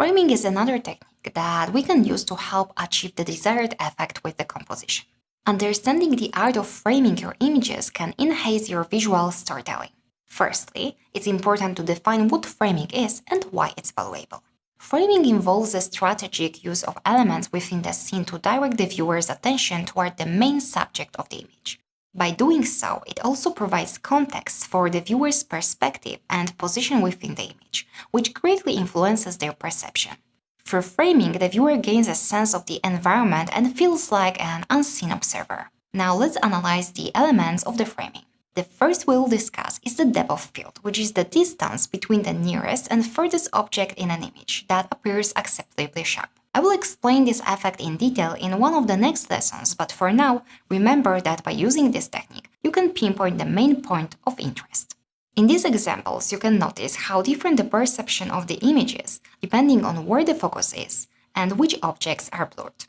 Framing is another technique that we can use to help achieve the desired effect with the composition. Understanding the art of framing your images can enhance your visual storytelling. Firstly, it's important to define what framing is and why it's valuable. Framing involves the strategic use of elements within the scene to direct the viewer's attention toward the main subject of the image. By doing so, it also provides context for the viewer's perspective and position within the image, which greatly influences their perception. Through framing, the viewer gains a sense of the environment and feels like an unseen observer. Now let's analyze the elements of the framing. The first we'll discuss is the depth of field, which is the distance between the nearest and furthest object in an image that appears acceptably sharp. I will explain this effect in detail in one of the next lessons, but for now, remember that by using this technique, you can pinpoint the main point of interest. In these examples, you can notice how different the perception of the image is, depending on where the focus is and which objects are blurred.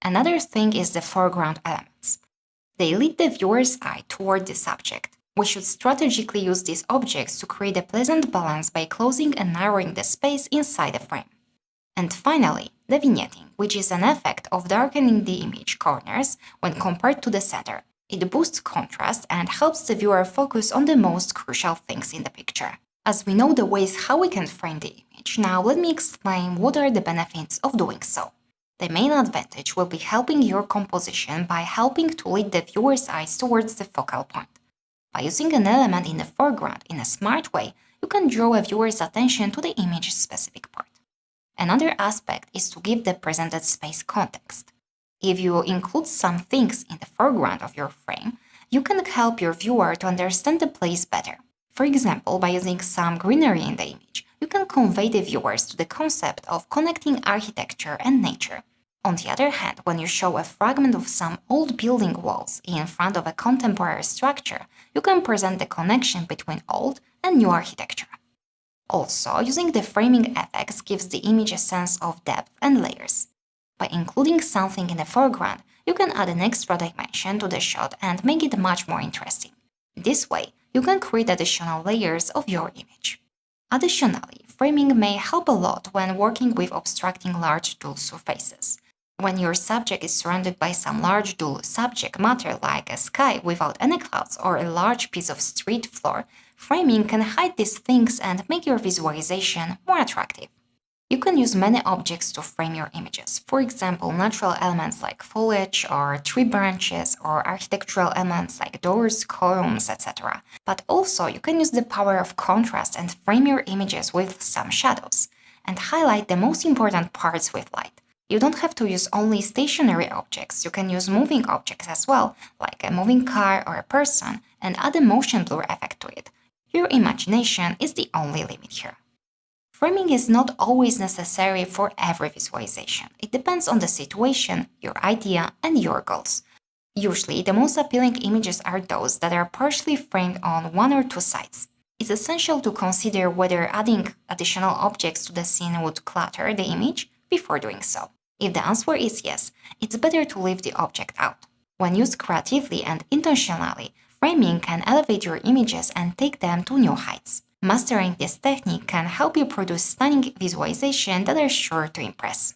Another thing is the foreground elements. They lead the viewer's eye toward the subject. We should strategically use these objects to create a pleasant balance by closing and narrowing the space inside the frame. And finally, the vignetting, which is an effect of darkening the image corners when compared to the center. It boosts contrast and helps the viewer focus on the most crucial things in the picture. As we know the ways how we can frame the image, now let me explain what are the benefits of doing so. The main advantage will be helping your composition by helping to lead the viewer's eyes towards the focal point. By using an element in the foreground in a smart way, you can draw a viewer's attention to the image's specific part. Another aspect is to give the presented space context. If you include some things in the foreground of your frame, you can help your viewer to understand the place better. For example, by using some greenery in the image, you can convey the viewers to the concept of connecting architecture and nature. On the other hand, when you show a fragment of some old building walls in front of a contemporary structure, you can present the connection between old and new architecture. Also, using the framing effects gives the image a sense of depth and layers. By including something in the foreground, you can add an extra dimension to the shot and make it much more interesting. This way, you can create additional layers of your image. Additionally, framing may help a lot when working with obstructing large dull surfaces. When your subject is surrounded by some large dull subject matter like a sky without any clouds or a large piece of street floor, framing can hide these things and make your visualization more attractive. You can use many objects to frame your images, for example, natural elements like foliage or tree branches or architectural elements like doors, columns, etc. But also, you can use the power of contrast and frame your images with some shadows, and highlight the most important parts with light. You don't have to use only stationary objects, you can use moving objects as well, like a moving car or a person, and add a motion blur effect to it. Your imagination is the only limit here. Framing is not always necessary for every visualization. It depends on the situation, your idea, and your goals. Usually, the most appealing images are those that are partially framed on one or two sides. It's essential to consider whether adding additional objects to the scene would clutter the image before doing so. If the answer is yes, it's better to leave the object out. When used creatively and intentionally, framing can elevate your images and take them to new heights. Mastering this technique can help you produce stunning visualizations that are sure to impress.